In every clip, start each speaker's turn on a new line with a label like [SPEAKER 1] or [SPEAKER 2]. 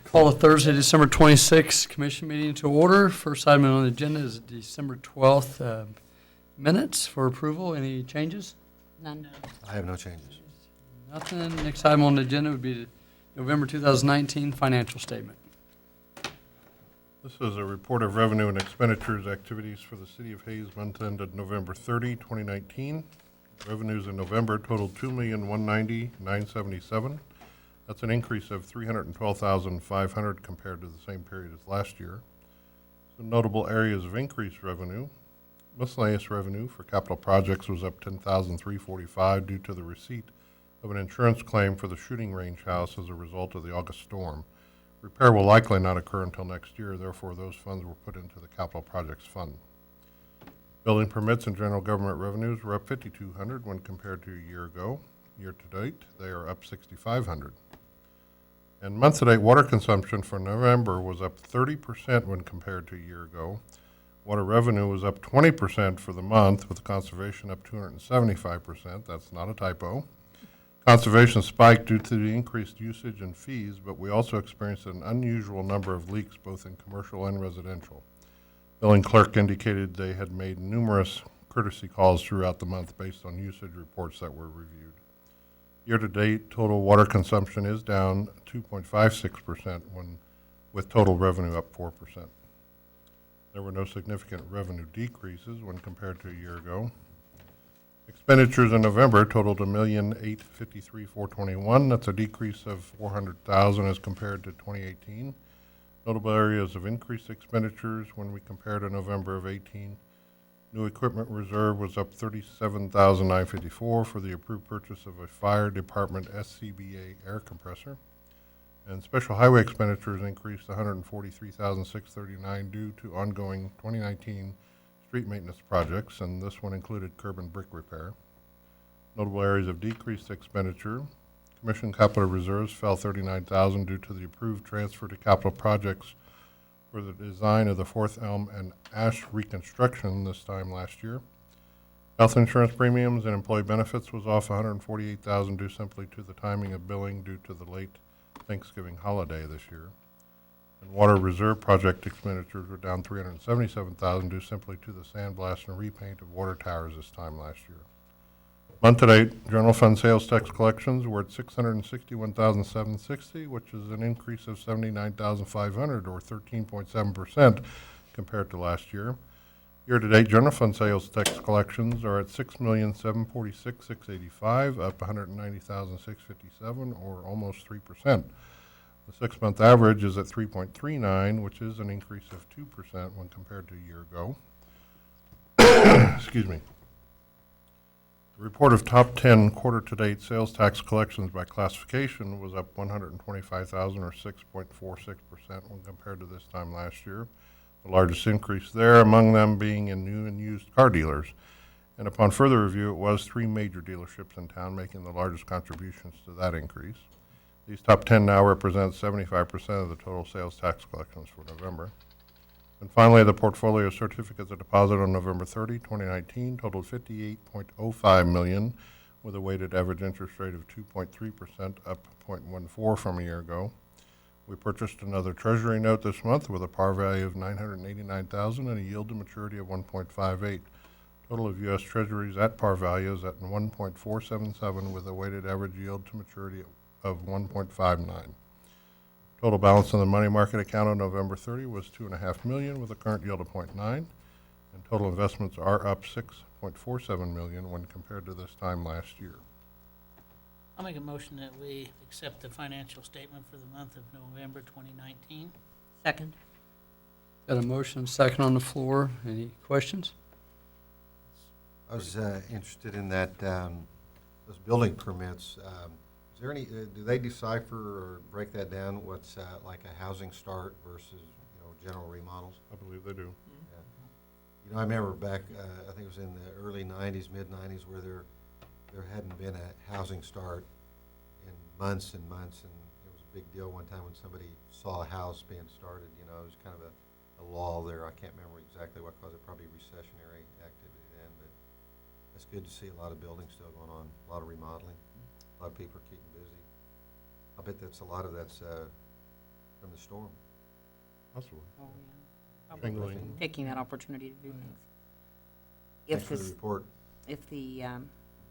[SPEAKER 1] Call the Thursday, December 26th Commission meeting to order. First item on the agenda is December 12th minutes for approval. Any changes?
[SPEAKER 2] None.
[SPEAKER 3] I have no changes.
[SPEAKER 1] Nothing. Next item on the agenda would be the November 2019 financial statement.
[SPEAKER 4] This is a report of revenue and expenditures activities for the City of Hayes month ended November 30, 2019. Revenues in November totaled $2,190,977. That's an increase of $312,500 compared to the same period as last year. Some notable areas of increased revenue. Miscellaneous revenue for capital projects was up $10,345 due to the receipt of an insurance claim for the shooting range house as a result of the August storm. Repair will likely not occur until next year, therefore those funds were put into the capital projects fund. Building permits and general government revenues were up $5,200 when compared to a year ago. Year to date, they are up $6,500. And month-to-date water consumption for November was up 30% when compared to a year ago. Water revenue was up 20% for the month, with conservation up 275%. That's not a typo. Conservation spiked due to the increased usage and fees, but we also experienced an unusual number of leaks both in commercial and residential. Billing clerk indicated they had made numerous courtesy calls throughout the month based on usage reports that were reviewed. Year-to-date, total water consumption is down 2.56% with total revenue up 4%. There were no significant revenue decreases when compared to a year ago. Expenditures in November totaled $1,853,421. That's a decrease of $400,000 as compared to 2018. Notable areas of increased expenditures when we compare to November of 18. New equipment reserve was up $37,954 for the approved purchase of a fire department SCBA air compressor. And special highway expenditures increased $143,639 due to ongoing 2019 street maintenance projects, and this one included curb and brick repair. Notable areas of decreased expenditure. Commission capital reserves fell $39,000 due to the approved transfer to capital projects for the design of the Fourth Elm and Ash reconstruction this time last year. Health insurance premiums and employee benefits was off $148,000 due simply to the timing of billing due to the late Thanksgiving holiday this year. And water reserve project expenditures were down $377,000 due simply to the sandblast and repaint of water towers this time last year. Month-to-date, general fund sales tax collections were at $661,760, which is an increase of $79,500 or 13.7% compared to last year. Year-to-date, general fund sales tax collections are at $6,746,685, up $190,657 or almost 3%. The 6-month average is at 3.39, which is an increase of 2% when compared to a year ago. Excuse me. The report of top 10 quarter-to-date sales tax collections by classification was up $125,000 or 6.46% when compared to this time last year. The largest increase there, among them being in new and used car dealers. And upon further review, it was 3 major dealerships in town making the largest contributions to that increase. These top 10 now represent 75% of the total sales tax collections for November. And finally, the portfolio certificates of deposit on November 30, 2019 totaled $58.05 million with a weighted average interest rate of 2.3%, up 0.14 from a year ago. We purchased another Treasury note this month with a par value of $989,000 and a yield to maturity of 1.58. Total of U.S. Treasuries at par value is at 1.477 with a weighted average yield to maturity of 1.59. Total balance in the money market account on November 30 was $2.5 million with a current yield of 0.9, and total investments are up $6.47 million when compared to this time last year.
[SPEAKER 2] I'll make a motion that we accept the financial statement for the month of November 2019.
[SPEAKER 5] Second.
[SPEAKER 1] Got a motion, second on the floor. Any questions?
[SPEAKER 3] I was interested in that, those building permits. Is there any, do they decipher or break that down, what's like a housing start versus, general remodels?
[SPEAKER 4] I believe they do.
[SPEAKER 3] Yeah. I remember back, I think it was in the early 90s, mid-90s, where there hadn't been a housing start in months and months, and it was a big deal one time when somebody saw a house being started. It was kind of a lull there. I can't remember exactly what caused it, probably recessionary activity then, but it's good to see a lot of buildings still going on, a lot of remodeling. A lot of people are keeping busy. I bet a lot of that's from the storm.
[SPEAKER 4] Possibly.
[SPEAKER 5] Oh, yeah. Probably
[SPEAKER 4] Shingling.
[SPEAKER 5] taking that opportunity to do things.
[SPEAKER 3] Thanks
[SPEAKER 5] If
[SPEAKER 3] for the
[SPEAKER 5] this,
[SPEAKER 3] report.
[SPEAKER 5] if the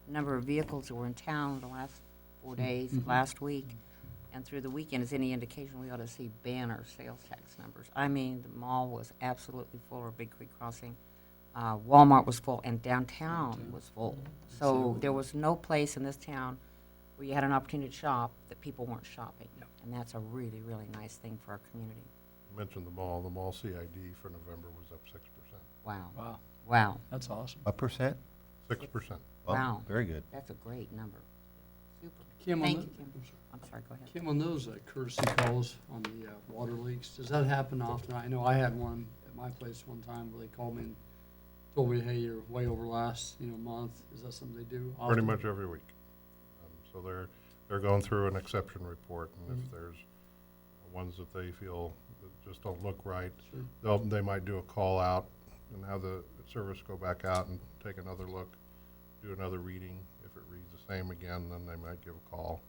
[SPEAKER 5] number of vehicles that were in town the last 4 days,
[SPEAKER 1] Mhm.
[SPEAKER 5] last week, and through the weekend is any indication, we ought to see banner sales tax numbers. I mean, the mall was absolutely full, or Big Creek Crossing. Walmart was full, and downtown was full. So there was no place in this town where you had an opportunity to shop that people weren't shopping. And that's a really, really nice thing for our community.
[SPEAKER 4] You mentioned the mall CID for November was up 6%.
[SPEAKER 5] Wow,
[SPEAKER 1] Wow,
[SPEAKER 5] wow,
[SPEAKER 1] that's awesome.
[SPEAKER 3] What percent?
[SPEAKER 4] 6%.
[SPEAKER 5] wow.
[SPEAKER 3] Very good.
[SPEAKER 5] That's a great number. Super.
[SPEAKER 1] Kim,
[SPEAKER 5] Thank
[SPEAKER 1] on
[SPEAKER 5] you, Kim. I'm sorry, go ahead.
[SPEAKER 1] Kim, on those courtesy calls on the water leaks, does that happen often? I know I had one at my place one time where they called me and told me, hey, you're way over last, month. Is that something they do often?
[SPEAKER 4] Pretty much every week. So they're going through an exception report, and if there's ones that they feel that just don't look right,
[SPEAKER 1] Sure.
[SPEAKER 4] they might do a call out and have the service go back out and take another look, do another reading. If it reads the same again, then they might give a call.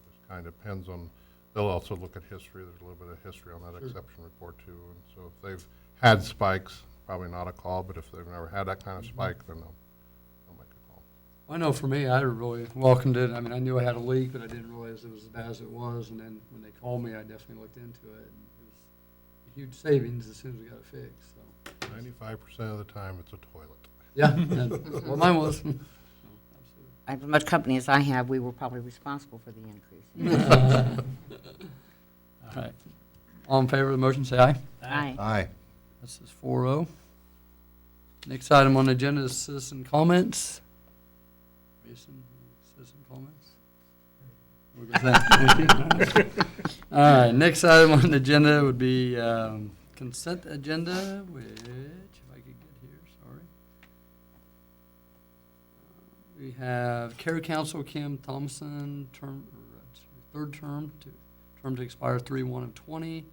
[SPEAKER 4] Just kind of depends on, they'll also look at history. There's a little bit of history on that
[SPEAKER 1] Sure.
[SPEAKER 4] exception report too. And so if they've had spikes, probably not a call, but if they've never had that kind of spike, then they'll make a call.
[SPEAKER 1] I know for me, I really welcomed it. I mean, I knew I had a leak, but I didn't realize it was as bad as it was. And then when they called me, I definitely looked into it. And it was a huge savings as soon as we got it fixed. So,
[SPEAKER 4] 95% of the time, it's a toilet.
[SPEAKER 1] yeah, and, well, mine was. So, absolutely.
[SPEAKER 5] As much company as I have, we were probably responsible for the increase.
[SPEAKER 1] All right. All in favor of the motion, say aye.
[SPEAKER 5] Aye.
[SPEAKER 3] Aye.
[SPEAKER 1] This is 4-0. Next item on the agenda is citizen comments. Mason, citizen comments? We'll go with that. All right, next item on the agenda would be consent agenda, which, if I could get here, sorry. We have Care Council Kim Thompson, third term to expire 3/1/20.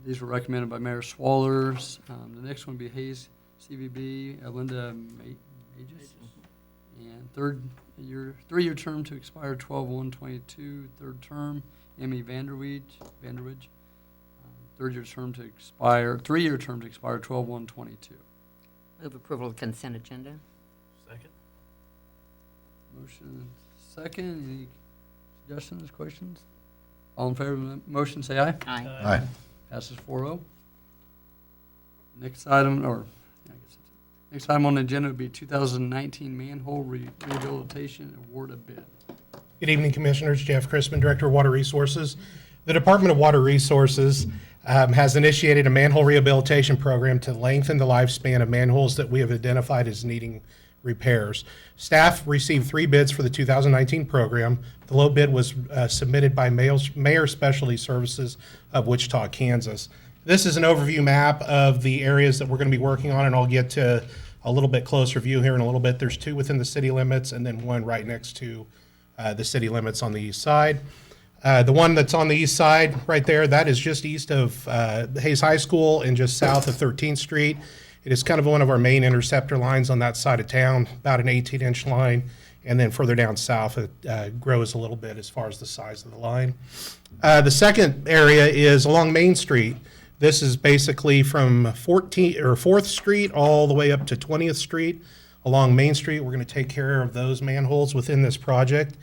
[SPEAKER 1] These were recommended by Mayor Swallers. The next one would be Hayes CVB, Linda Mages. And three-year term to expire 12/1/22. Third term, Emmy Vanderwidge. Three-year term to expire 12/1/22.
[SPEAKER 5] Move approval of consent agenda.
[SPEAKER 2] Second.
[SPEAKER 1] Motion second. Any suggestions, questions? All in favor of the motion, say aye.
[SPEAKER 5] Aye.
[SPEAKER 3] Aye.
[SPEAKER 1] Passes 4-0. Next item, I guess that's it. Next item on the agenda would be 2019 manhole rehabilitation award a bid.
[SPEAKER 6] Good evening, Commissioners. Jeff Crispin, Director of Water Resources. The Department of Water Resources has initiated a manhole rehabilitation program to lengthen the lifespan of manholes that we have identified as needing repairs. Staff received 3 bids for the 2019 program. The low bid was submitted by Mayor Specialty Services of Wichita, Kansas. This is an overview map of the areas that we're going to be working on, and I'll get to a little bit closer view here in a little bit. There's 2 within the city limits and then 1 right next to the city limits on the east side. The one that's on the east side right there, that is just east of Hayes High School and just south of 13th Street. It is kind of one of our main interceptor lines on that side of town, about an 18-inch line. And then further down south, it grows a little bit as far as the size of the line. The second area is along Main Street. This is basically from 4th Street all the way up to 20th Street. Along Main Street, we're going to take care of those manholes within this project.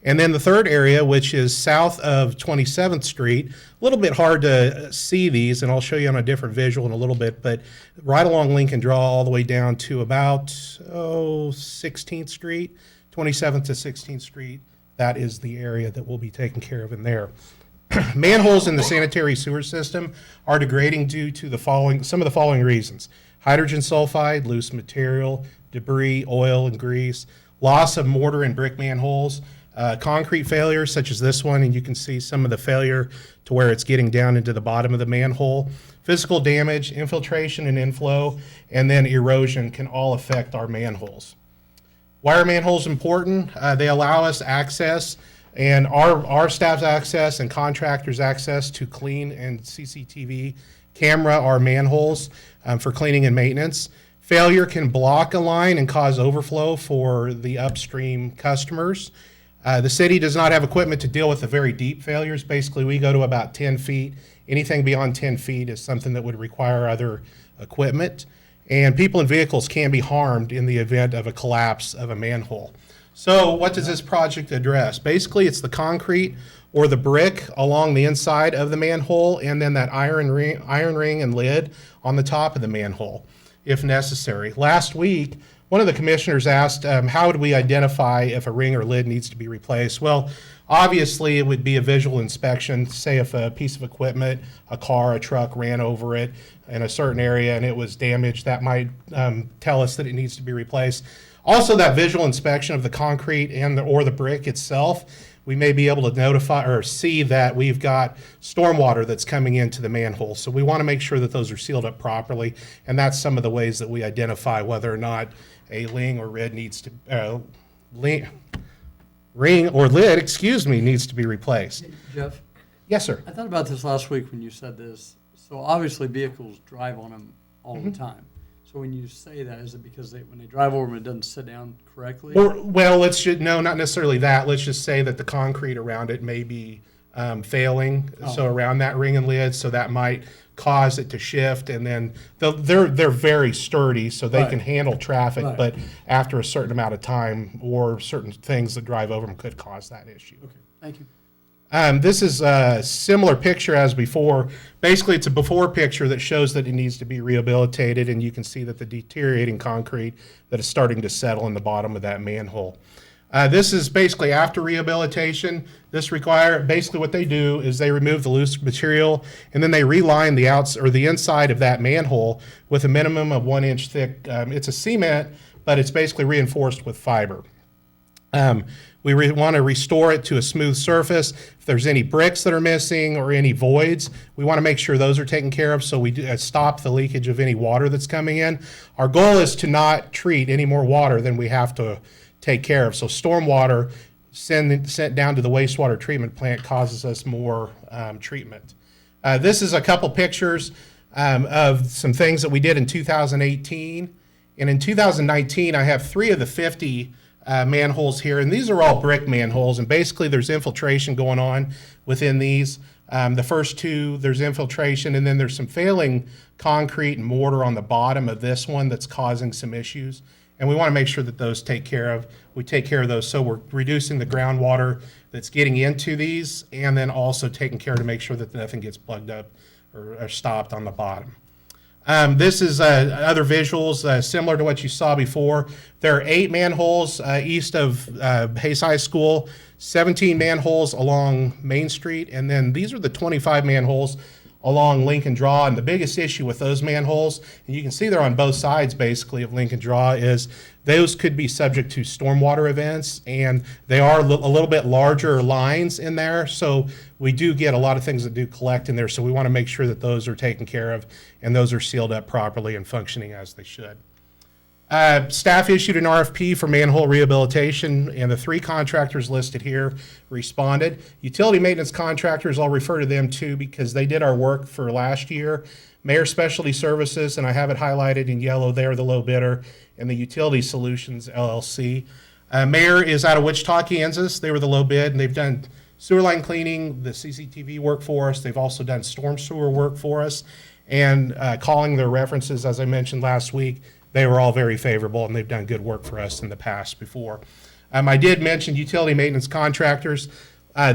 [SPEAKER 6] And then the third area, which is south of 27th Street, a little bit hard to see these, and I'll show you on a different visual in a little bit, but right along Lincoln Draw all the way down to about 16th Street, 27th to 16th Street, that is the area that we'll be taking care of in there. Manholes in the sanitary sewer system are degrading due to some of the following reasons: hydrogen sulfide, loose material, debris, oil and grease, loss of mortar and brick manholes, concrete failures such as this one, and you can see some of the failure to where it's getting down into the bottom of the manhole. Physical damage, infiltration and inflow, and then erosion can all affect our manholes. Why are manholes important? They allow us access, and our staff's access and contractors' access to clean and CCTV camera our manholes for cleaning and maintenance. Failure can block a line and cause overflow for the upstream customers. The city does not have equipment to deal with the very deep failures. Basically, we go to about 10 feet. Anything beyond 10 feet is something that would require other equipment. And people and vehicles can be harmed in the event of a collapse of a manhole. So what does this project address? Basically, it's the concrete or the brick along the inside of the manhole, and then that iron ring and lid on the top of the manhole, if necessary. Last week, one of the commissioners asked, how would we identify if a ring or lid needs to be replaced? Well, obviously, it would be a visual inspection. Say if a piece of equipment, a car, a truck ran over it in a certain area and it was damaged, that might tell us that it needs to be replaced. Also, that visual inspection of the concrete and or the brick itself, we may be able to notify or see that we've got stormwater that's coming into the manhole. So we want to make sure that those are sealed up properly, and that's some of the ways that we identify whether or not a ring or lid needs to needs to be replaced.
[SPEAKER 1] Jeff,
[SPEAKER 6] Yes, sir.
[SPEAKER 1] I thought about this last week when you said this. So obviously vehicles drive on them all the time. So when you say that, is it because when they drive over them, it doesn't sit down correctly?
[SPEAKER 6] Or, well, no, not necessarily that. Let's just say that the concrete around it may be failing. So around that ring and lid, so that might cause it to shift. And then they're very sturdy, so they
[SPEAKER 1] Right.
[SPEAKER 6] can handle traffic.
[SPEAKER 1] Right.
[SPEAKER 6] But after a certain amount of time, or certain things that drive over them could cause that issue.
[SPEAKER 1] Okay, thank you.
[SPEAKER 6] This is a similar picture as before. Basically, it's a before picture that shows that it needs to be rehabilitated, and you can see that the deteriorating concrete that is starting to settle in the bottom of that manhole. This is basically after rehabilitation. Basically what they do is they remove the loose material, and then they reline the outs or the inside of that manhole with a minimum of 1 inch thick. It's a cement, but it's basically reinforced with fiber. We want to restore it to a smooth surface. If there's any bricks that are missing or any voids, we want to make sure those are taken care of, so we stop the leakage of any water that's coming in. Our goal is to not treat any more water than we have to take care of. So stormwater sent down to the wastewater treatment plant causes us more treatment. This is a couple pictures of some things that we did in 2018. And in 2019, I have 3 of the 50 manholes here, and these are all brick manholes, and basically there's infiltration going on within these. The first 2, there's infiltration, and then there's some failing concrete and mortar on the bottom of this one that's causing some issues, and we want to make sure that those we take care of those, so we're reducing the groundwater that's getting into these, and then also taking care to make sure that nothing gets plugged up or stopped on the bottom. This is other visuals similar to what you saw before. There are 8 manholes east of Hayes High School, 17 manholes along Main Street, and then these are the 25 manholes along Lincoln Draw. And the biggest issue with those manholes, and you can see they're on both sides basically of Lincoln Draw, is those could be subject to stormwater events, and they are a little bit larger lines in there, so we do get a lot of things that do collect in there, so we want to make sure that those are taken care of and those are sealed up properly and functioning as they should. Staff issued an RFP for manhole rehabilitation, and the 3 contractors listed here responded. Utility maintenance contractors, I'll refer to them too because they did our work for last year. Mayor Specialty Services, and I have it highlighted in yellow there, the low bidder, and the Utility Solutions LLC. Mayor is out of Wichita, Kansas. They were the low bid, and they've done sewer line cleaning, the CCTV work for us. They've also done storm sewer work for us. And calling their references, as I mentioned last week, they were all very favorable, and they've done good work for us in the past before. I did mention utility maintenance contractors.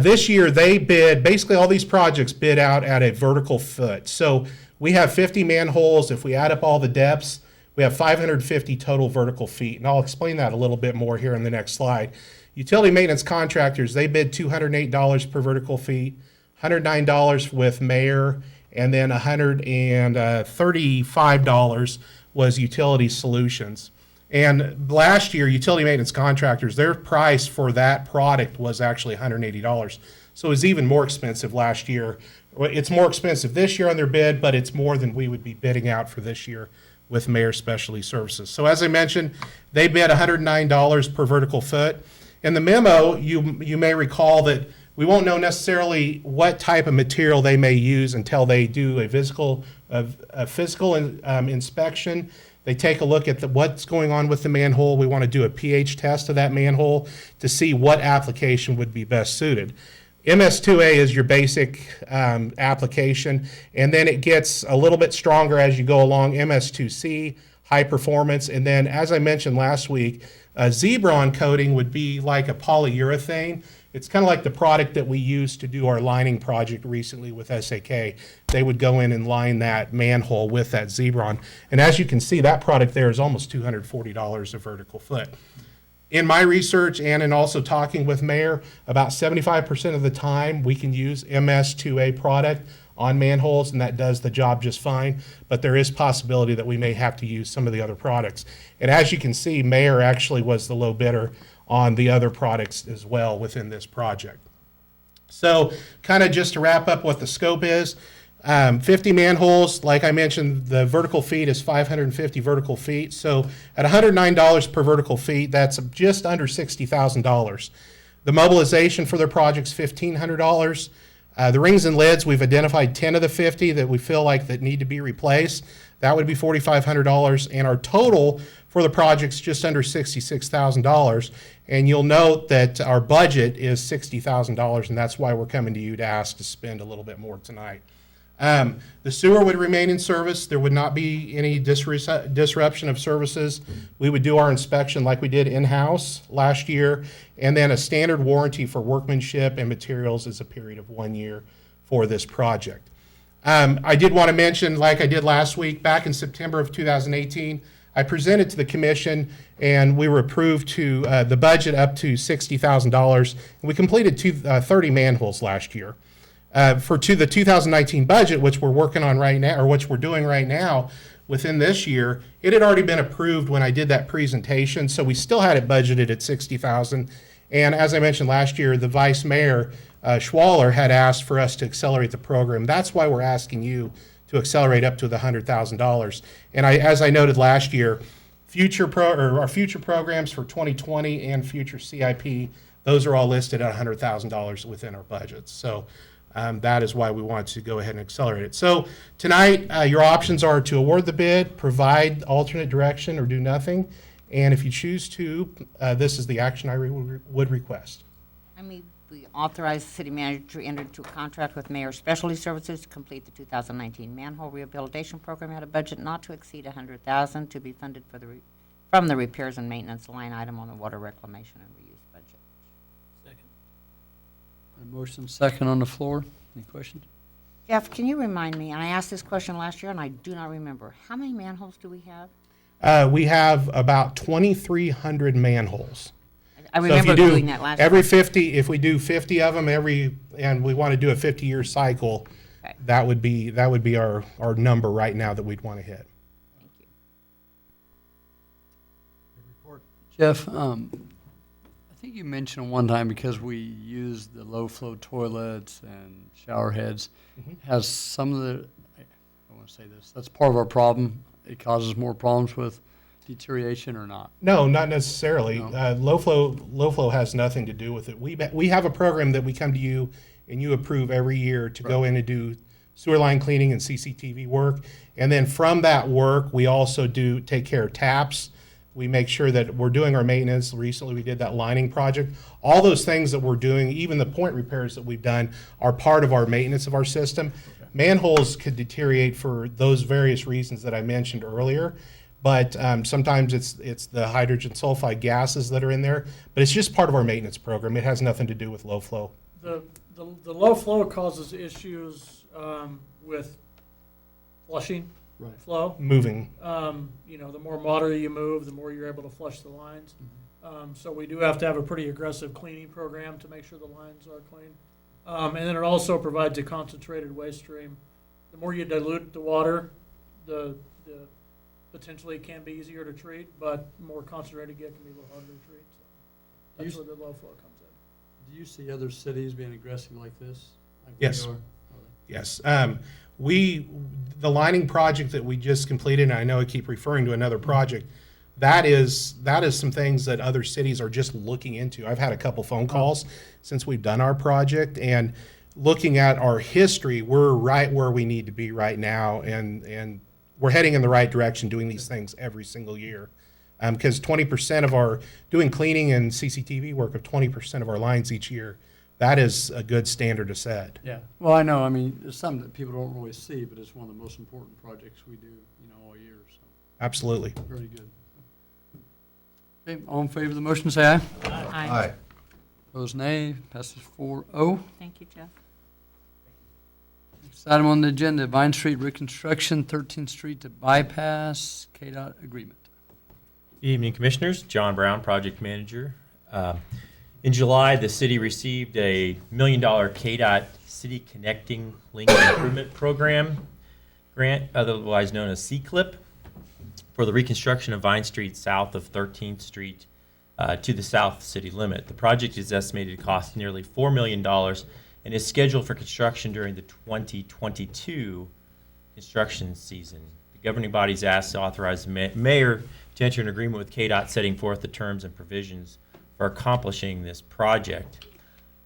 [SPEAKER 6] This year, they bid, basically all these projects bid out at a vertical foot. So we have 50 manholes. If we add up all the depths, we have 550 total vertical feet. And I'll explain that a little bit more here in the next slide. Utility maintenance contractors, they bid $208 per vertical feet, $109 with Mayor, and then $135 was Utility Solutions. And last year, utility maintenance contractors, their price for that product was actually $180. So it was even more expensive last year. It's more expensive this year on their bid, but it's more than we would be bidding out for this year with Mayor Specialty Services. So as I mentioned, they bid $109 per vertical foot. In the memo, you may recall that we won't know necessarily what type of material they may use until they do a physical inspection They take a look at what's going on with the manhole. We want to do a pH test of that manhole to see what application would be best suited. MS2A is your basic application, and then it gets a little bit stronger as you go along. MS2C, high performance, and then as I mentioned last week, Zebron coating would be like a polyurethane. It's kind of like the product that we used to do our lining project recently with SAK. They would go in and line that manhole with that Zebron. And as you can see, that product there is almost $240 a vertical foot. In my research and in also talking with Mayor, about 75% of the time we can use MS2A product on manholes, and that does the job just fine, but there is possibility that we may have to use some of the other products. And as you can see, Mayor actually was the low bidder on the other products as well within this project. So kind of just to wrap up what the scope is, 50 manholes, like I mentioned, the vertical feet is 550 vertical feet. So at $109 per vertical feet, that's just under $60,000. The mobilization for their project's $1,500. The rings and lids, we've identified 10 of the 50 that we feel like that need to be replaced. That would be $4,500. And our total for the project's just under $66,000. And you'll note that our budget is $60,000, and that's why we're coming to you to ask to spend a little bit more tonight. The sewer would remain in service. There would not be any disruption of services. We would do our inspection like we did in-house last year, and then a standard warranty for workmanship and materials is a period of 1 year for this project. I did want to mention, like I did last week, back in September of 2018, I presented to the commission and we were approved to the budget up to $60,000. We completed 30 manholes last year. For the 2019 budget, which we're working on right now, or which we're doing right now within this year, it had already been approved when I did that presentation, so we still had it budgeted at $60,000. And as I mentioned last year, the Vice Mayor, Schwaller, had asked for us to accelerate the program. That's why we're asking you to accelerate up to the $100,000. And as I noted last year, our future programs for 2020 and future CIP, those are all listed at $100,000 within our budgets. So that is why we want to go ahead and accelerate it. So tonight, your options are to award the bid, provide alternate direction, or do nothing. And if you choose to, this is the action I would request.
[SPEAKER 5] I mean, we authorize the city manager to enter into a contract with Mayor Specialty Services to complete the 2019 manhole rehabilitation program at a budget not to exceed $100,000 to be funded from the repairs and maintenance line item on the water reclamation and reuse budget.
[SPEAKER 2] Second.
[SPEAKER 1] A motion second on the floor. Any questions?
[SPEAKER 5] Jeff, can you remind me, and I asked this question last year and I do not remember, how many manholes do we have?
[SPEAKER 6] We have about 2,300 manholes.
[SPEAKER 5] I
[SPEAKER 6] So if
[SPEAKER 5] remember
[SPEAKER 6] you do
[SPEAKER 5] doing that last
[SPEAKER 6] every
[SPEAKER 5] year.
[SPEAKER 6] 50, if we do 50 of them and we want to do a 50-year cycle,
[SPEAKER 5] Okay.
[SPEAKER 6] that would be our number right now that we'd want to hit.
[SPEAKER 5] Thank you.
[SPEAKER 1] Jeff, I think you mentioned one time because we use the low-flow toilets and shower heads, has some of the, I want to say this, that's part of our problem. It causes more problems with deterioration or not?
[SPEAKER 6] No, not necessarily.
[SPEAKER 1] No.
[SPEAKER 6] Low flow has nothing to do with it. We have a program that we come to you and you approve every year to go in and do sewer line cleaning and CCTV work. And then from that work, we also do take care of taps. We make sure that we're doing our maintenance. Recently, we did that lining project. All those things that we're doing, even the point repairs that we've done, are part of our maintenance of our system. Okay. Manholes could deteriorate for those various reasons that I mentioned earlier. But sometimes it's the hydrogen sulfide gases that are in there. But it's just part of our maintenance program. It has nothing to do with low flow.
[SPEAKER 7] The low flow causes issues with flushing flow.
[SPEAKER 6] Moving.
[SPEAKER 7] The more water you move, the more you're able to flush the lines. So we do have to have a pretty aggressive cleaning program to make sure the lines are clean. And then it also provides a concentrated waste stream. The more you dilute the water, the potentially can be easier to treat, but more concentrated get can be a little harder to treat. So that's where the low flow comes in.
[SPEAKER 1] Do you see other cities being aggressive like this? Like
[SPEAKER 6] Yes.
[SPEAKER 1] we are?
[SPEAKER 6] Yes. The lining project that we just completed, and I know I keep referring to another project, that is some things that other cities are just looking into. I've had a couple phone calls since we've done our project, and looking at our history, we're right where we need to be right now, and we're heading in the right direction doing these things every single year. Because 20% of our, doing cleaning and CCTV work of 20% of our lines each year, that is a good standard to set.
[SPEAKER 1] Yeah, well, I know, I mean, it's something that people don't really see, but it's one of the most important projects we do, all year, so,
[SPEAKER 6] Absolutely.
[SPEAKER 1] very good. Okay, all in favor of the motion, say aye.
[SPEAKER 3] Aye.
[SPEAKER 1] Opposed, nay. Passes 4-0.
[SPEAKER 5] Thank you, Jeff.
[SPEAKER 1] Next item on the agenda, Vine Street reconstruction, 13th Street to bypass, KDOT agreement.
[SPEAKER 8] Good evening, Commissioners. John Brown, Project Manager. In July, the city received a $1 million KDOT City Connecting Link Improvement Program grant, otherwise known as CCLIP, for the reconstruction of Vine Street south of 13th Street to the south city limit. The project is estimated to cost nearly $4 million and is scheduled for construction during the 2022 construction season. The governing body is asked to authorize the mayor to enter an agreement with KDOT setting forth the terms and provisions for accomplishing this project.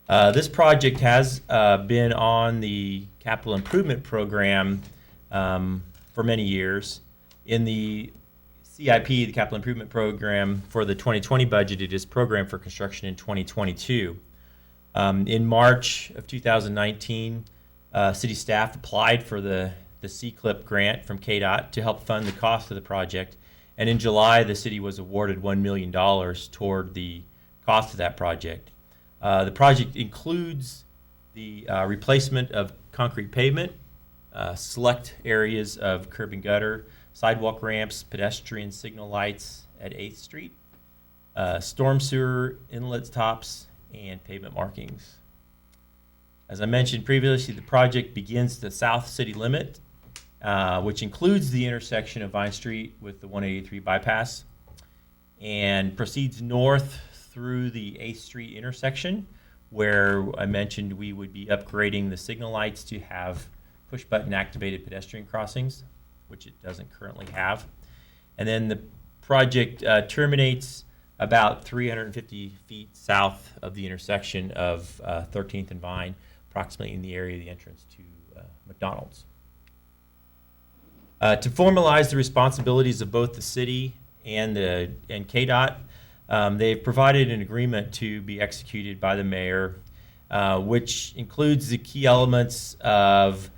[SPEAKER 8] This project has been on the capital improvement program for many years. In the CIP, the capital improvement program for the 2020 budget, it is programmed for construction in 2022. In March of 2019, city staff applied for the CCLIP grant from KDOT to help fund the cost of the project. And in July, the city was awarded $1 million toward the cost of that project. The project includes the replacement of concrete pavement, select areas of curb and gutter, sidewalk ramps, pedestrian signal lights at 8th Street, storm sewer inlet tops, and pavement markings. As I mentioned previously, the project begins the south city limit, which includes the intersection of Vine Street with the 183 bypass, and proceeds north through the 8th Street intersection, where I mentioned we would be upgrading the signal lights to have push-button activated pedestrian crossings, which it doesn't currently have. And then the project terminates about 350 feet south of the intersection of 13th and Vine, approximately in the area of the entrance to McDonald's. To formalize the responsibilities of both the city and KDOT, they've provided an agreement to be executed by the mayor, which includes the key elements of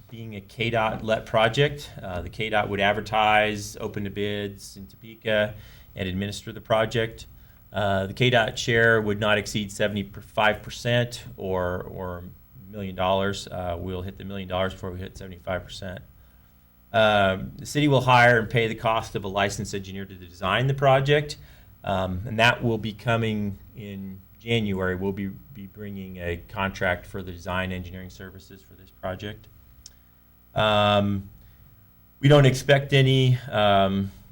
[SPEAKER 8] being a KDOT-let project. The KDOT would advertise, open to bids in Topeka, and administer the project. The KDOT share would not exceed 75% or $1 million. We'll hit the $1 million before we hit 75%. The city will hire and pay the cost of a licensed engineer to design the project, and that will be coming in January. We'll be bringing a contract for the design engineering services for this project. We don't expect any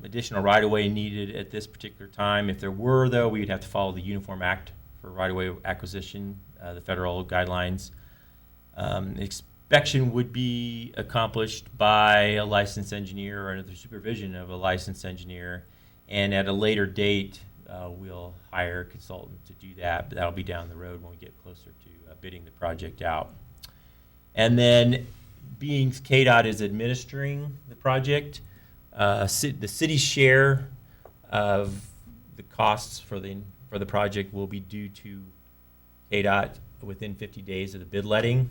[SPEAKER 8] additional right-of-way needed at this particular time. If there were, though, we would have to follow the Uniform Act for right-of-way acquisition, the federal guidelines. Inspection would be accomplished by a licensed engineer or under the supervision of a licensed engineer, and at a later date, we'll hire a consultant to do that, but that'll be down the road when we get closer to bidding the project out. And then, being KDOT is administering the project, the city's share of the costs for the project will be due to KDOT within 50 days of the bid letting.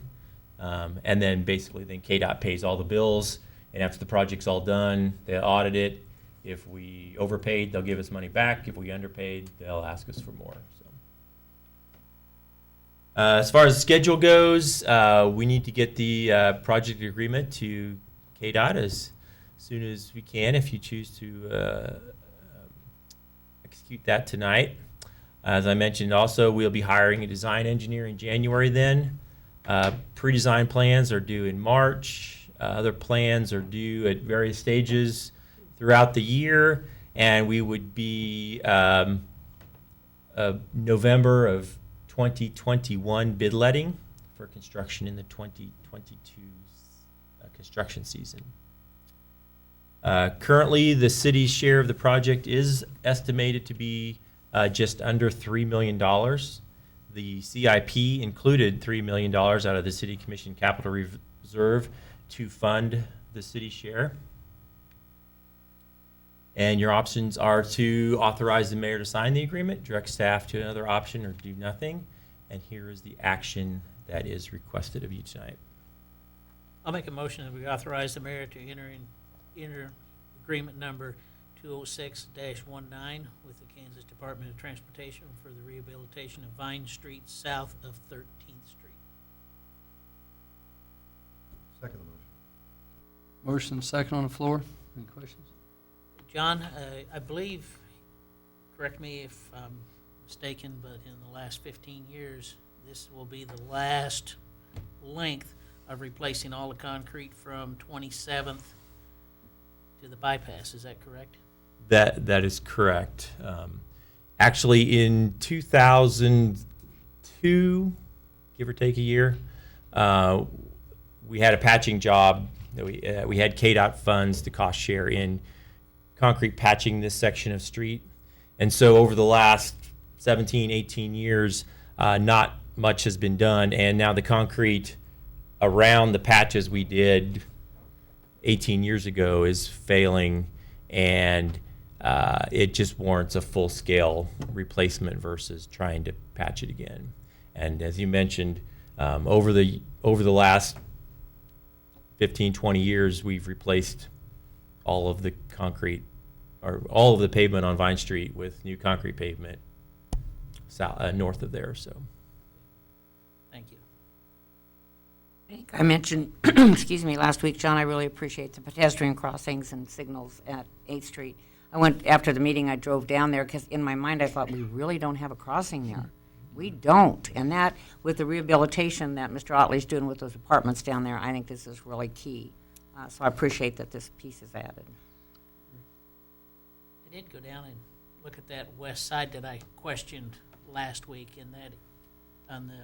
[SPEAKER 8] And then basically KDOT pays all the bills, and after the project's all done, they'll audit it. If we overpaid, they'll give us money back. If we underpaid, they'll ask us for more. So, as far as the schedule goes, we need to get the project agreement to KDOT as soon as we can, if you choose to execute that tonight. As I mentioned also, we'll be hiring a design engineer in January then. Pre-design plans are due in March. Other plans are due at various stages throughout the year, and we would be November of 2021 bid letting for construction in the 2022 construction season. Currently, the city's share of the project is estimated to be just under $3 million. The CIP included $3 million out of the City Commission Capital Reserve to fund the city share. And your options are to authorize the mayor to sign the agreement, direct staff to another option, or do nothing. And here is the action that is requested of you tonight.
[SPEAKER 2] I'll make a motion that we authorize the mayor to enter agreement number 206-19 with the Kansas Department of Transportation for the rehabilitation of Vine Street south of 13th Street.
[SPEAKER 3] Second the motion.
[SPEAKER 1] Motion second on the floor. Any questions?
[SPEAKER 2] John, I believe, correct me if I'm mistaken, but in the last 15 years, this will be the last length of replacing all the concrete from 27th to the bypass. Is that correct?
[SPEAKER 8] That is correct. Actually, in 2002, give or take a year, we had a patching job that we had KDOT funds to cost share in concrete patching this section of street. And so over the last 17, 18 years, not much has been done. And now the concrete around the patches we did 18 years ago is failing, and it just warrants a full-scale replacement versus trying to patch it again. And as you mentioned, over the last 15, 20 years, we've replaced all of the concrete, or all of the pavement on Vine Street with new concrete pavement north of there. So,
[SPEAKER 2] Thank you.
[SPEAKER 5] I mentioned, excuse me, last week, John, I really appreciate the pedestrian crossings and signals at 8th Street. I went, after the meeting, I drove down there because in my mind I thought, we really don't have a crossing there. We don't. And that, with the rehabilitation that Mr. Otley's doing with those apartments down there, I think this is really key. So I appreciate that this piece is added.
[SPEAKER 2] I did go down and look at that west side that I questioned last week, and that on the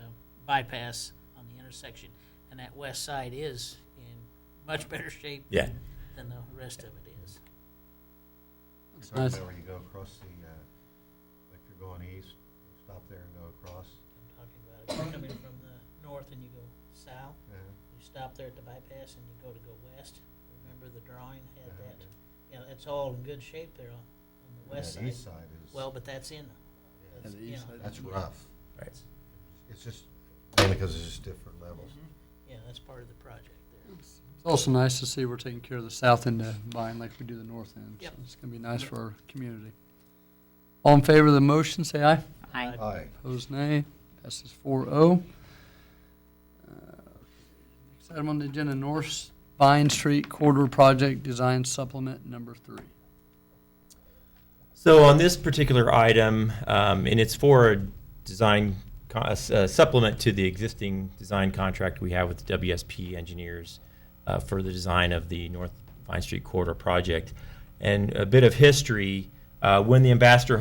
[SPEAKER 2] bypass on the intersection, and that west side is in much better shape
[SPEAKER 8] yeah.
[SPEAKER 2] than the rest of it is.
[SPEAKER 1] That's
[SPEAKER 3] Talking
[SPEAKER 1] nice.
[SPEAKER 3] about where you go across the, like you're going east, you stop there and go across.
[SPEAKER 2] I'm talking about if you're coming from the north and you go south, you stop there at the bypass and you go west. Remember the drawing had that? Yeah, it's all in good shape there on the west
[SPEAKER 3] That
[SPEAKER 2] side.
[SPEAKER 3] east side is,
[SPEAKER 2] Well, but that's in,
[SPEAKER 1] Yeah, the east side.
[SPEAKER 3] that's rough.
[SPEAKER 8] Right.
[SPEAKER 3] It's just, mainly because it's just different levels.
[SPEAKER 2] yeah, that's part of the project there.
[SPEAKER 1] It's also nice to see we're taking care of the south end of Vine like we do the north end.
[SPEAKER 2] Yep.
[SPEAKER 1] So it's going to be nice for our community. All in favor of the motion, say aye.
[SPEAKER 5] Aye.
[SPEAKER 3] Aye.
[SPEAKER 1] Opposed, nay. Passes 4-0. Next item on the agenda, North Vine Street Corridor Project Design Supplement Number 3.
[SPEAKER 8] So on this particular item, and it's for a design supplement to the existing design contract we have with the WSP engineers for the design of the North Vine Street Corridor project. And a bit of history, when the Ambassador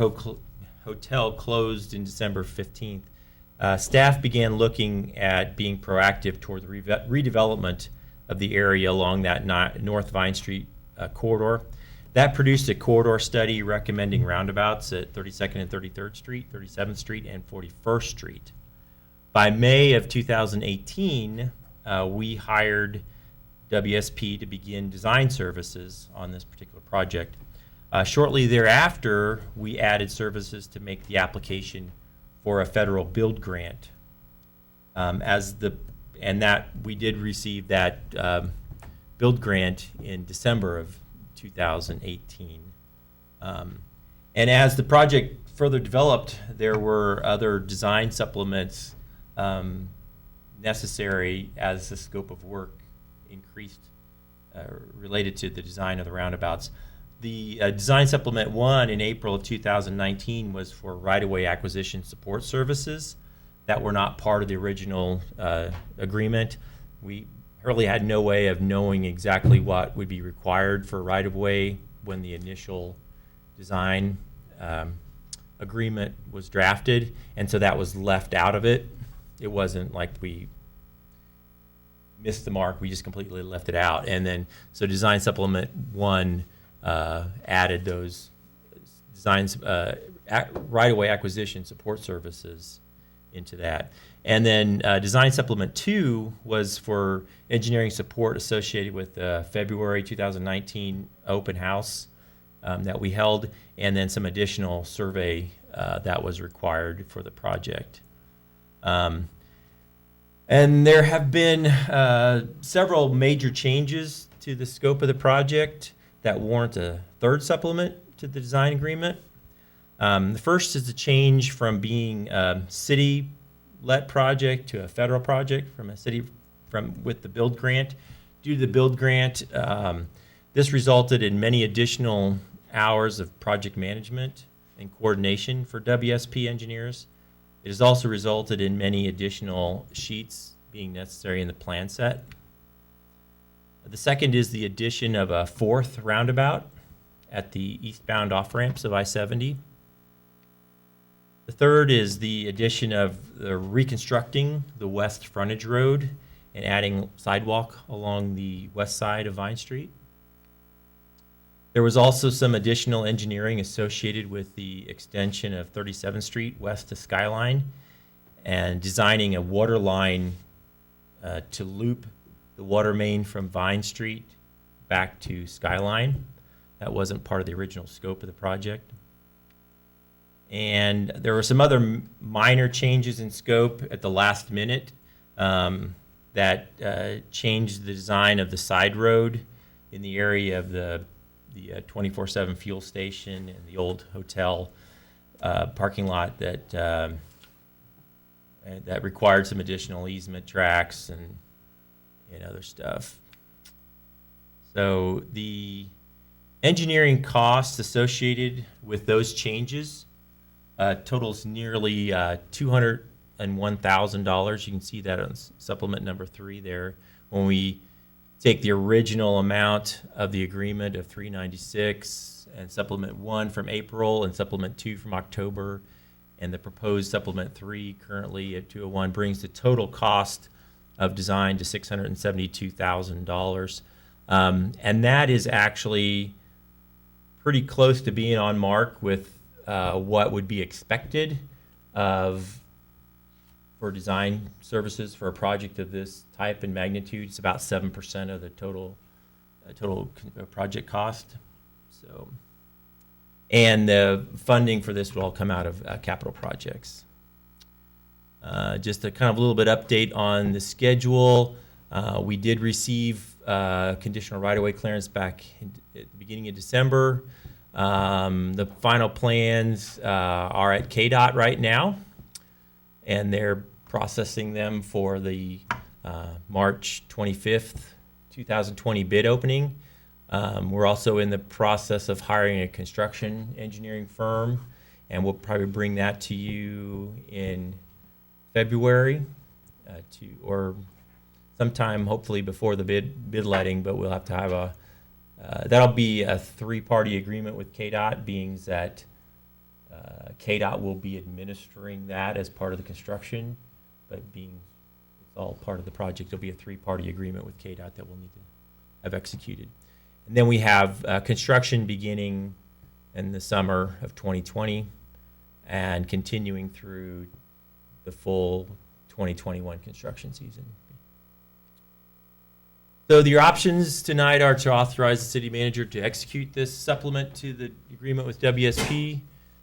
[SPEAKER 8] Hotel closed in December 15th, staff began looking at being proactive toward the redevelopment of the area along that North Vine Street corridor. That produced a corridor study recommending roundabouts at 32nd and 33rd Street, 37th Street, and 41st Street. By May of 2018, we hired WSP to begin design services on this particular project. Shortly thereafter, we added services to make the application for a federal build grant. And that we did receive that build grant in December of 2018. And as the project further developed, there were other design supplements necessary as the scope of work increased related to the design of the roundabouts. The design supplement 1 in April of 2019 was for right-of-way acquisition support services that were not part of the original agreement. We really had no way of knowing exactly what would be required for right-of-way when the initial design agreement was drafted, and so that was left out of it. It wasn't like we missed the mark, we just completely left it out. And then, so design supplement 1 added those designs, right-of-way acquisition support services into that. And then design supplement 2 was for engineering support associated with the February 2019 open house that we held, and then some additional survey that was required for the project. And there have been several major changes to the scope of the project that warrant a third supplement to the design agreement. The first is a change from being a city-let project to a federal project with the build grant. Due to the build grant, this resulted in many additional hours of project management and coordination for WSP engineers. It has also resulted in many additional sheets being necessary in the plan set. The second is the addition of a fourth roundabout at the eastbound off-ramps of I-70. The third is the addition of reconstructing the west frontage road and adding sidewalk along the west side of Vine Street. There was also some additional engineering associated with the extension of 37th Street west to Skyline and designing a water line to loop the water main from Vine Street back to Skyline. That wasn't part of the original scope of the project. And there were some other minor changes in scope at the last minute that changed the design of the side road in the area of the 24/7 fuel station and the old hotel parking lot that required some additional easement tracks and other stuff. So the engineering costs associated with those changes totals nearly $201,000. You can see that on supplement number 3 there. When we take the original amount of the agreement of $396 and supplement 1 from April and supplement 2 from October, and the proposed supplement 3 currently at 201 brings the total cost of design to $672,000. And that is actually pretty close to being on mark with what would be expected for design services for a project of this type and magnitude. It's about 7% of the total project cost. So, and the funding for this will all come out of capital projects. Just a kind of a little bit update on the schedule. We did receive conditional right-of-way clearance back at the beginning of December. The final plans are at KDOT right now, and they're processing them for the March 25th, 2020 bid opening. We're also in the process of hiring a construction engineering firm, and we'll probably bring that to you in February or sometime hopefully before the bid letting, but we'll have to have that'll be a 3-party agreement with KDOT, being that KDOT will be administering that as part of the construction, but being it's all part of the project, there'll be a 3-party agreement with KDOT that we'll need to have executed. And then we have construction beginning in the summer of 2020 and continuing through the full 2021 construction season. So your options tonight are to authorize the city manager to execute this supplement to the agreement with WSP.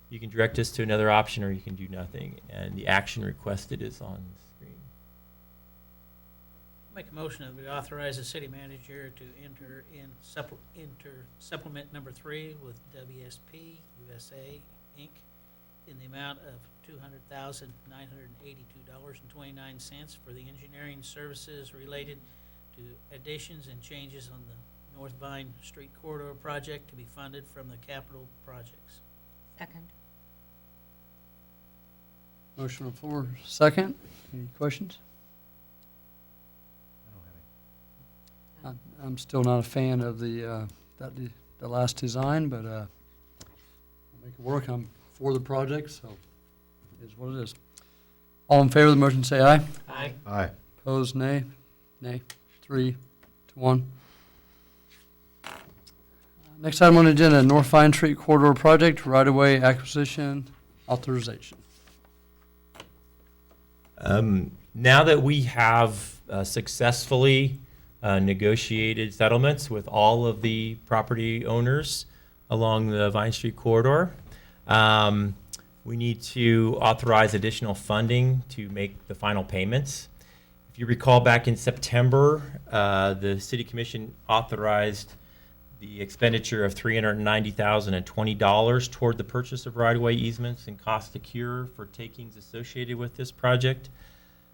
[SPEAKER 8] You can direct us to another option, or you can do nothing. And the action requested is on the screen.
[SPEAKER 2] Make a motion that we authorize the city manager to enter supplement number 3 with WSP USA Inc. in the amount of $200,982.29 for the engineering services related to additions and changes on the North Vine Street Corridor project to be funded from the capital projects.
[SPEAKER 5] Second.
[SPEAKER 1] Motion on the floor, second. Any questions? I'm still not a fan of the last design, but we'll make it work. I'm for the project, so it is what it is. All in favor of the motion, say aye.
[SPEAKER 2] Aye.
[SPEAKER 3] Aye.
[SPEAKER 1] Opposed, nay. Nay. 3-1. Next item on the agenda, North Vine Street Corridor Project, right-of-way acquisition authorization.
[SPEAKER 8] Now that we have successfully negotiated settlements with all of the property owners, along the Vine Street corridor. We need to authorize additional funding to make the final payments. If you recall, back in September, the City Commission authorized the expenditure of $390,020 toward the purchase of right-of-way easements and cost to cure for takings associated with this project.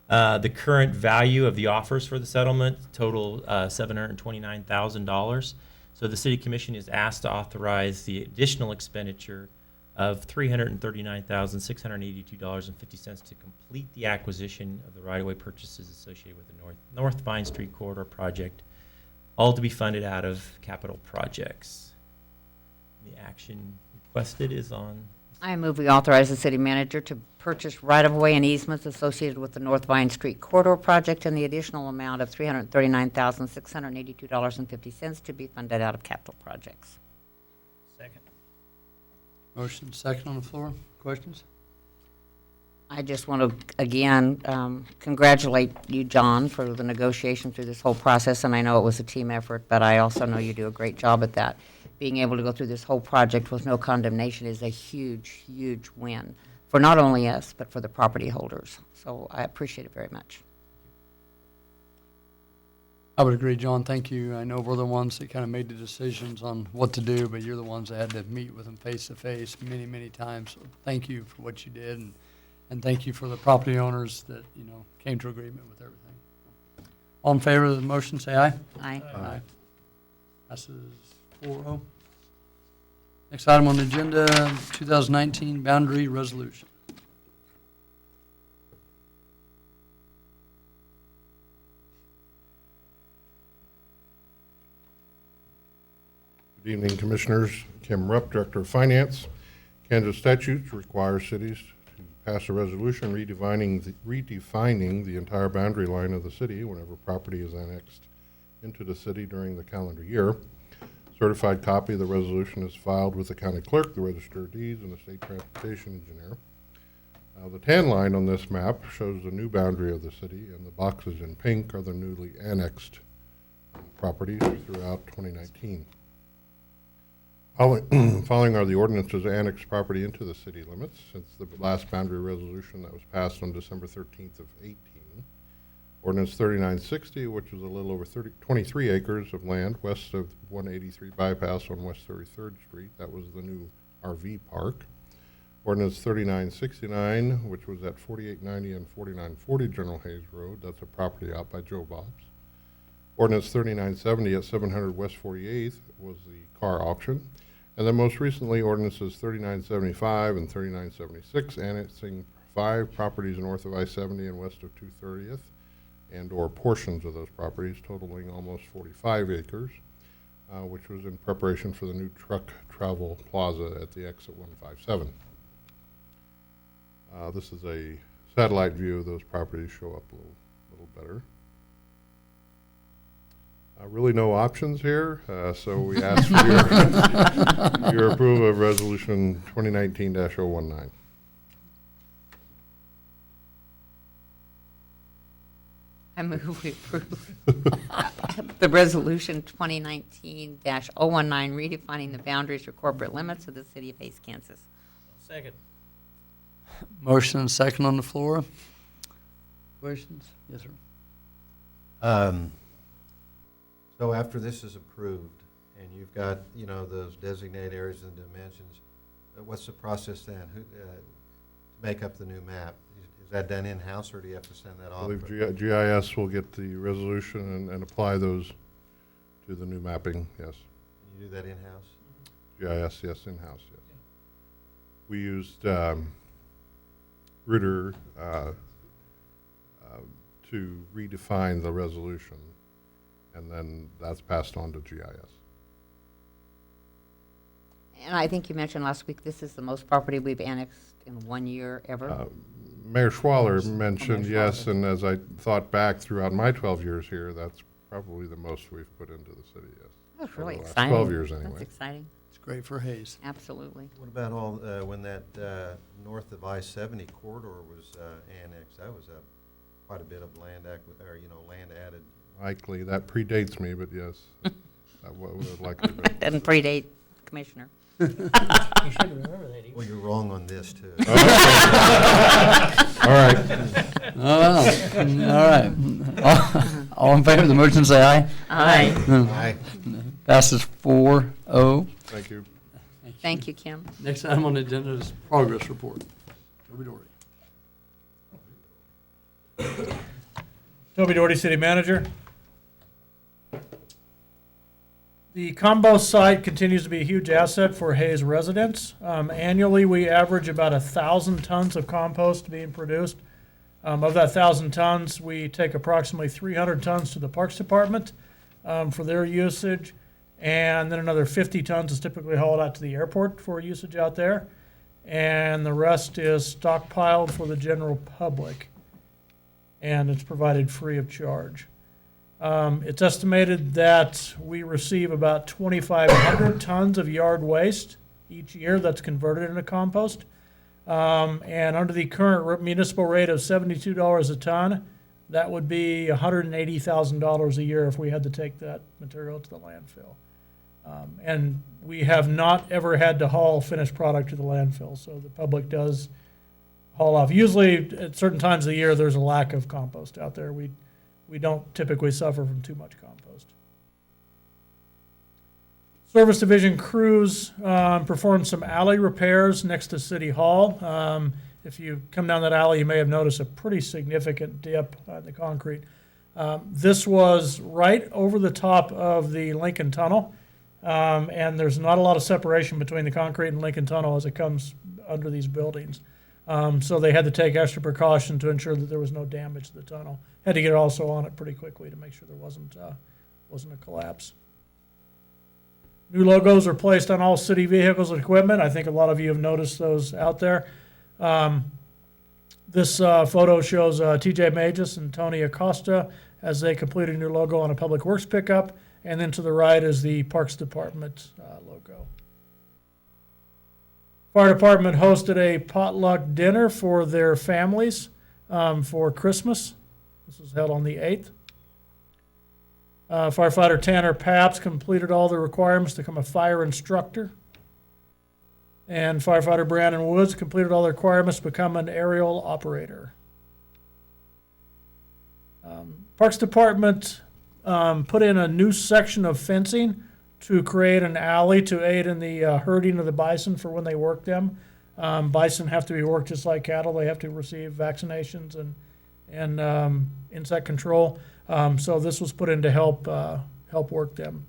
[SPEAKER 8] The current value of the offers for the settlement total $729,000. So the City Commission is asked to authorize the additional expenditure of $339,682.50 to complete the acquisition of the right-of-way purchases associated with the North Vine Street Corridor project, all to be funded out of capital projects. The action requested is on.
[SPEAKER 5] I move we authorize the city manager to purchase right-of-way and easements associated with the North Vine Street Corridor project in the additional amount of $339,682.50 to be funded out of capital projects.
[SPEAKER 2] Second.
[SPEAKER 1] Motion second on the floor. Questions?
[SPEAKER 5] I just want to, again, congratulate you, John, for the negotiation through this whole process, and I know it was a team effort, but I also know you do a great job at that. Being able to go through this whole project with no condemnation is a huge, huge win for not only us, but for the property holders. So I appreciate it very much.
[SPEAKER 1] I would agree, John. Thank you. I know we're the ones that kind of made the decisions on what to do, but you're the ones that had to meet with them face to face many, many times. So thank you for what you did, and thank you for the property owners that, you know, came to agreement with everything. All in favor of the motion, say aye.
[SPEAKER 5] Aye.
[SPEAKER 1] Aye. Passes 4-0. Next item on the agenda, 2019 boundary resolution.
[SPEAKER 4] Good evening, Commissioners. Kim Rupp, Director of Finance. Kansas statutes require cities to pass a resolution redefining the entire boundary line of the city whenever property is annexed into the city during the calendar year. Certified copy of the resolution is filed with the county clerk, the register of deeds, and the state transportation engineer. The tan line on this map shows the new boundary of the city, and the boxes in pink are the newly annexed properties throughout 2019. Following are the ordinances to annex property into the city limits since the last boundary resolution that was passed on December 13th of 18. Ordinance 3960, which is a little over 23 acres of land west of 183 bypass on West 33rd Street. That was the new RV park. Ordinance 3969, which was at 4890 and 4940 General Hayes Road. That's a property out by Joe Bob's. Ordinance 3970 at 700 West 48th was the car auction. And then most recently, ordinances 3975 and 3976, annexing 5 properties north of I-70 and west of 230th, and or portions of those properties totaling almost 45 acres, which was in preparation for the new truck travel plaza at the exit 157. This is a satellite view of those properties, show up a little better. Really no options here, so we ask for your approval of Resolution 2019-019.
[SPEAKER 5] I move we approve the resolution 2019-019 redefining the boundaries or corporate limits of the city of Hays, Kansas.
[SPEAKER 2] Second.
[SPEAKER 1] Motion and second on the floor. Questions? Yes, sir.
[SPEAKER 3] So after this is approved, and you've got, you know, those designated areas and dimensions, what's the process then? Who, to make up the new map? Is that done in-house, or do you have to send that
[SPEAKER 4] I
[SPEAKER 3] off?
[SPEAKER 4] believe GIS will get the resolution and apply those to the new mapping, yes.
[SPEAKER 3] Can you do that in-house?
[SPEAKER 4] GIS, yes, in-house, yes. We used Ritter to redefine the resolution, and then that's passed on to GIS.
[SPEAKER 5] And I think you mentioned last week, this is the most property we've annexed in 1 year ever.
[SPEAKER 4] Mayor Schwaller mentioned,
[SPEAKER 5] Mayor
[SPEAKER 4] yes,
[SPEAKER 5] Schwaller.
[SPEAKER 4] and as I thought back throughout my 12 years here, that's probably the most we've put into the city, yes.
[SPEAKER 5] That's really
[SPEAKER 4] over the last
[SPEAKER 5] exciting.
[SPEAKER 4] 12 years
[SPEAKER 5] That's
[SPEAKER 4] anyway.
[SPEAKER 5] exciting,
[SPEAKER 1] It's great for Hayes.
[SPEAKER 5] absolutely.
[SPEAKER 3] What about all, when that north of I-70 corridor was annexed? That was quite a bit of land land added.
[SPEAKER 4] Likely, that predates me, but yes, that would likely be.
[SPEAKER 5] Doesn't predate Commissioner.
[SPEAKER 2] You should remember that.
[SPEAKER 3] Well, you're wrong on this, too.
[SPEAKER 4] All right.
[SPEAKER 1] All right. All in favor of the motion, say aye.
[SPEAKER 5] Aye.
[SPEAKER 3] Aye.
[SPEAKER 1] Passes 4-0.
[SPEAKER 4] Thank you.
[SPEAKER 5] Thank you, Kim.
[SPEAKER 1] Next item on the agenda is progress report. Toby Doherty.
[SPEAKER 7] Toby Doherty, City Manager. The combo site continues to be a huge asset for Hayes residents. Annually, we average about 1,000 tons of compost being produced. Of that 1,000 tons, we take approximately 300 tons to the Parks Department for their usage, and then another 50 tons is typically hauled out to the airport for usage out there, and the rest is stockpiled for the general public, and it's provided free of charge. It's estimated that we receive about 2,500 tons of yard waste each year that's converted into compost. And under the current municipal rate of $72 a ton, that would be $180,000 a year if we had to take that material to the landfill. And we have not ever had to haul finished product to the landfill, so the public does haul off. Usually, at certain times of the year, there's a lack of compost out there. We don't typically suffer from too much compost. Service Division crews performed some alley repairs next to City Hall. If you come down that alley, you may have noticed a pretty significant dip in the concrete. This was right over the top of the Lincoln Tunnel, and there's not a lot of separation between the concrete and Lincoln Tunnel as it comes under these buildings. So they had to take extra precaution to ensure that there was no damage to the tunnel. Had to get also on it pretty quickly to make sure there wasn't a collapse. New logos are placed on all city vehicles and equipment. I think a lot of you have noticed those out there. This photo shows TJ Magis and Tony Acosta as they complete a new logo on a Public Works pickup. And then to the right is the Parks Department logo. Fire Department hosted a potluck dinner for their families for Christmas. This was held on the 8th. Firefighter Tanner Paps completed all the requirements to become a fire instructor. And firefighter Brandon Woods completed all the requirements to become an aerial operator. Parks Department put in a new section of fencing to create an alley to aid in the herding of the bison for when they work them. Bison have to be worked just like cattle. They have to receive vaccinations and insect control. So this was put in to help work them.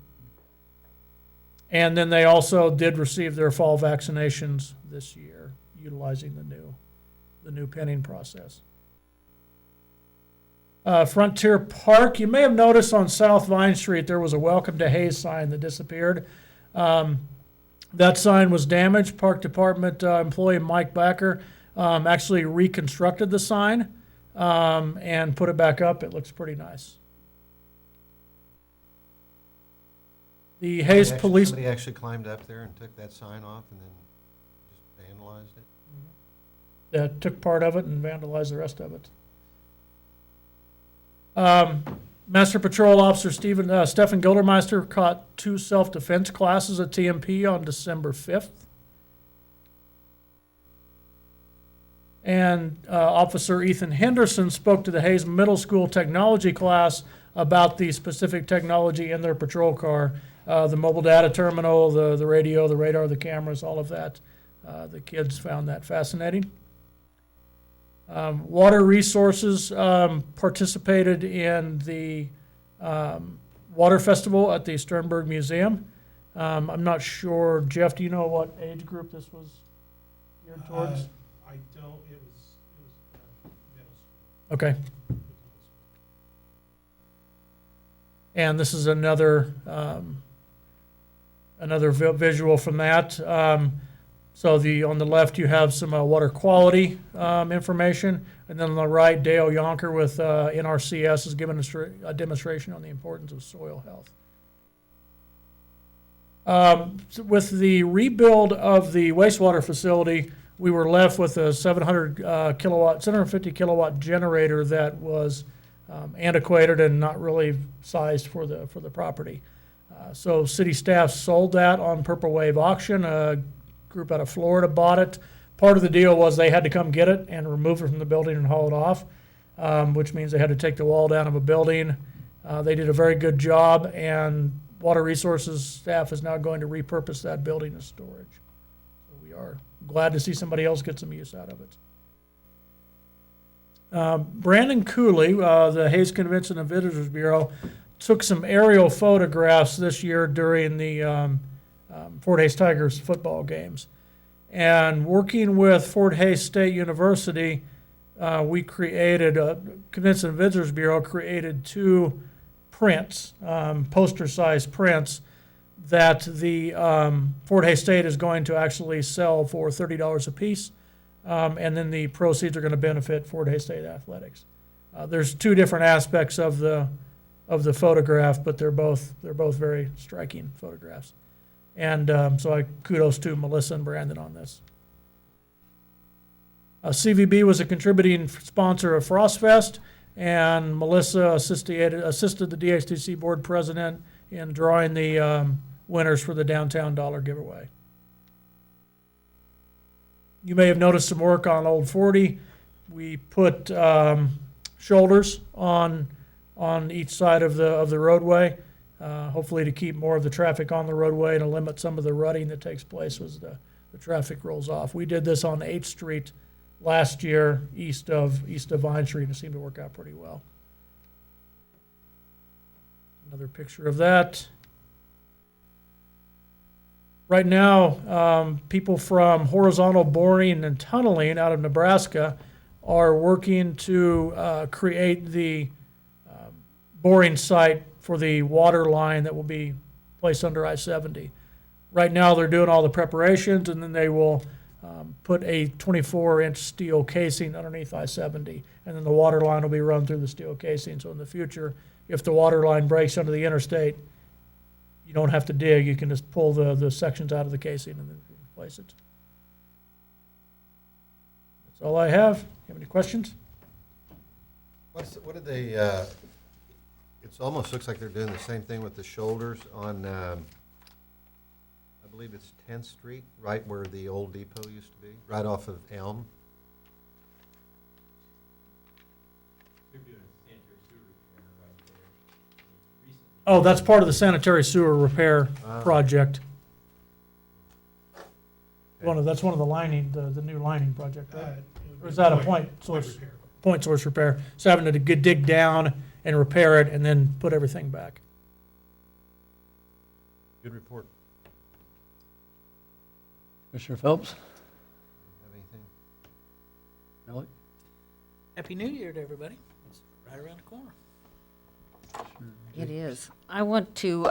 [SPEAKER 7] And then they also did receive their fall vaccinations this year, utilizing the new penning process. Frontier Park, you may have noticed on South Vine Street there was a Welcome to Hayes sign that disappeared. That sign was damaged. Park Department employee Mike Backer actually reconstructed the sign and put it back up. It looks pretty nice. The Hayes Police...
[SPEAKER 3] Somebody actually climbed up there and took that sign off and then just vandalized it?
[SPEAKER 7] Took part of it and vandalized the rest of it. Master Patrol Officer Stephen Gildermeister caught 2 self-defense classes at TMP on December 5th. And Officer Ethan Henderson spoke to the Hayes Middle School technology class about the specific technology in their patrol car, the mobile data terminal, the radio, the radar, the cameras, all of that. The kids found that fascinating. Water Resources participated in the Water Festival at the Sternberg Museum. I'm not sure, Jeff, do you know what age group this was geared towards?
[SPEAKER 6] I don't, it was middle school.
[SPEAKER 7] Okay. And this is another visual from that. So on the left, you have some water quality information, and then on the right, Dale Yonker with NRCS is giving a demonstration on the importance of soil health. With the rebuild of the wastewater facility, we were left with a 750 kilowatt generator that was antiquated and not really sized for the property. So city staff sold that on Purple Wave Auction. A group out of Florida bought it. Part of the deal was they had to come get it and remove it from the building and haul it off, which means they had to take the wall down of a building. They did a very good job, and Water Resources staff is now going to repurpose that building as storage. So we are glad to see somebody else get some use out of it. Brandon Cooley, the Hayes Convention and Visitors Bureau, took some aerial photographs this year during the Fort Hays Tigers football games. And working with Fort Hays State University, we created, Convention and Visitors Bureau created 2 prints, poster-sized prints, that the Fort Hays State is going to actually sell for $30 a piece. And then the proceeds are going to benefit Fort Hays State Athletics. There's 2 different aspects of the photograph, but they're both very striking photographs. And so I kudos to Melissa and Brandon on this. CVB was a contributing sponsor of Frost Fest, and Melissa assisted the DHTC board president in drawing the winners for the Downtown Dollar giveaway. You may have noticed some work on Old 40. We put shoulders on each side of the roadway, hopefully to keep more of the traffic on the roadway and to limit some of the rutting that takes place as the traffic rolls off. We did this on 8th Street last year, east of Vine Street, and it seemed to work out pretty well. Another picture of that. Right now, people from Horizontal Boring and Tunneling out of Nebraska are working to create the boring site for the water line that will be placed under I-70. Right now, they're doing all the preparations, and then they will put a 24-inch steel casing underneath I-70, and then the water line will be run through the steel casing. So in the future, if the water line breaks under the interstate, you don't have to dig. You can just pull the sections out of the casing and then replace it. That's all I have. You have any questions?
[SPEAKER 3] What did they, it almost looks like they're doing the same thing with the shoulders on, I believe it's 10th Street, right where the old depot used to be, right off of Elm.
[SPEAKER 7] Oh, that's part of the sanitary sewer repair project. That's one of the lining, the new lining project, right? Or is that a point source repair? So having to dig down and repair it and then put everything back.
[SPEAKER 3] Good report.
[SPEAKER 1] Commissioner Phelps?
[SPEAKER 3] Have anything?
[SPEAKER 1] Melly?
[SPEAKER 2] Happy New Year to everybody. It's right around the corner.
[SPEAKER 5] It is. I want to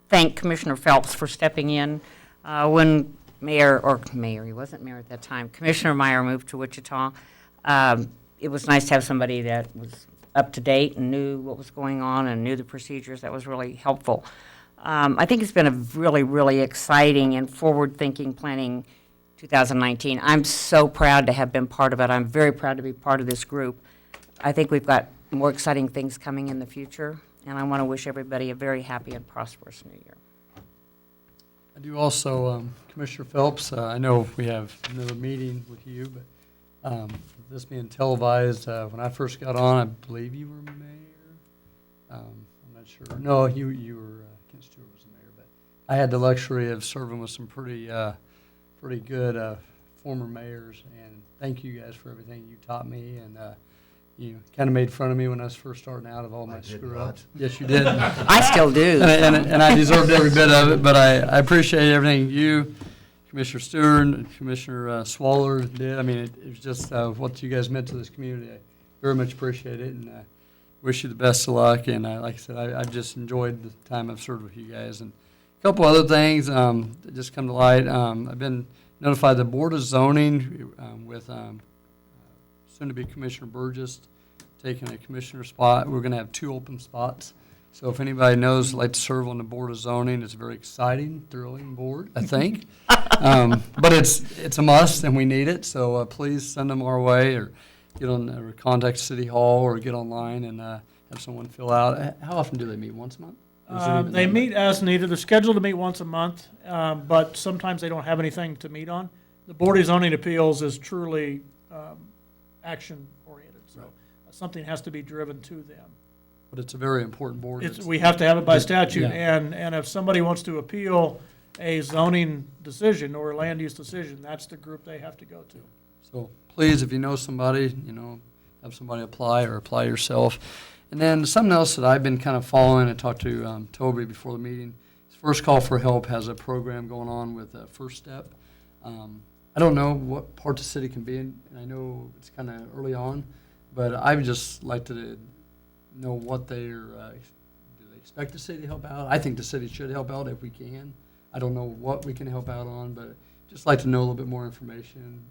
[SPEAKER 5] thank Commissioner Phelps for stepping in when he wasn't mayor at that time, Commissioner Meyer moved to Wichita. It was nice to have somebody that was up to date and knew what was going on and knew the procedures. That was really helpful. I think it's been a really, really exciting and forward-thinking planning 2019. I'm so proud to have been part of it. I'm very proud to be part of this group. I think we've got more exciting things coming in the future, and I want to wish everybody a very happy and prosperous new year.
[SPEAKER 1] I do also, Commissioner Phelps, I know we have another meeting with you, but this being televised, when I first got on, I believe you were mayor. I'm not sure. No, you were, Kent Stewart was the mayor, but I had the luxury of serving with some pretty good former mayors, and thank you guys for everything you taught me, and you kind of made fun of me when I was first starting out of all my screw-ups. Yes, you did.
[SPEAKER 5] I still do.
[SPEAKER 1] And I deserved every bit of it, but I appreciate everything you, Commissioner Stewart, and Commissioner Swaller did. I mean, it was just what you guys meant to this community. I very much appreciate it, and wish you the best of luck. And like I said, I've just enjoyed the time I've served with you guys. And a couple other things that just come to light. I've been notified the Board of Zoning with soon-to-be Commissioner Burgess taking a commissioner spot. We're going to have 2 open spots. So if anybody knows, like to serve on the Board of Zoning, it's a very exciting, thrilling board, I think. But it's a must, and we need it. So please send them our way, or get on, or contact City Hall, or get online and have someone fill out. How often do they meet? Once a month? Or is it even
[SPEAKER 7] They
[SPEAKER 1] that
[SPEAKER 7] meet as needed. They're scheduled to meet once a month, but sometimes they don't have anything to meet on. The Board of Zoning Appeals is truly action-oriented, so something has to be driven to them.
[SPEAKER 1] But it's a very important board.
[SPEAKER 7] We have to have it by statute,
[SPEAKER 1] Yeah.
[SPEAKER 7] and if somebody wants to appeal a zoning decision or a land use decision, that's the group they have to go to.
[SPEAKER 1] So please, if you know somebody, have somebody apply or apply yourself. And then something else that I've been kind of following, I talked to Toby before the meeting. First Call for Help has a program going on with First Step. I don't know what part the city can be in, and I know it's kind of early on, but I would just like to know what they're, do they expect the city to help out? I think the city should help out if we can. I don't know what we can help out on, but just like to know a little bit more information.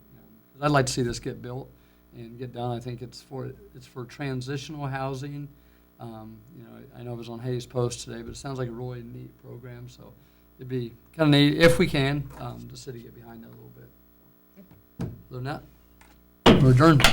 [SPEAKER 1] 'Cause I'd like to see this get built and get done. I think it's for transitional housing. I know it was on Hayes Post today, but it sounds like a really neat program. So it'd be kind of neat if we can, the city get behind that a little bit. Other than that, we're adjourned.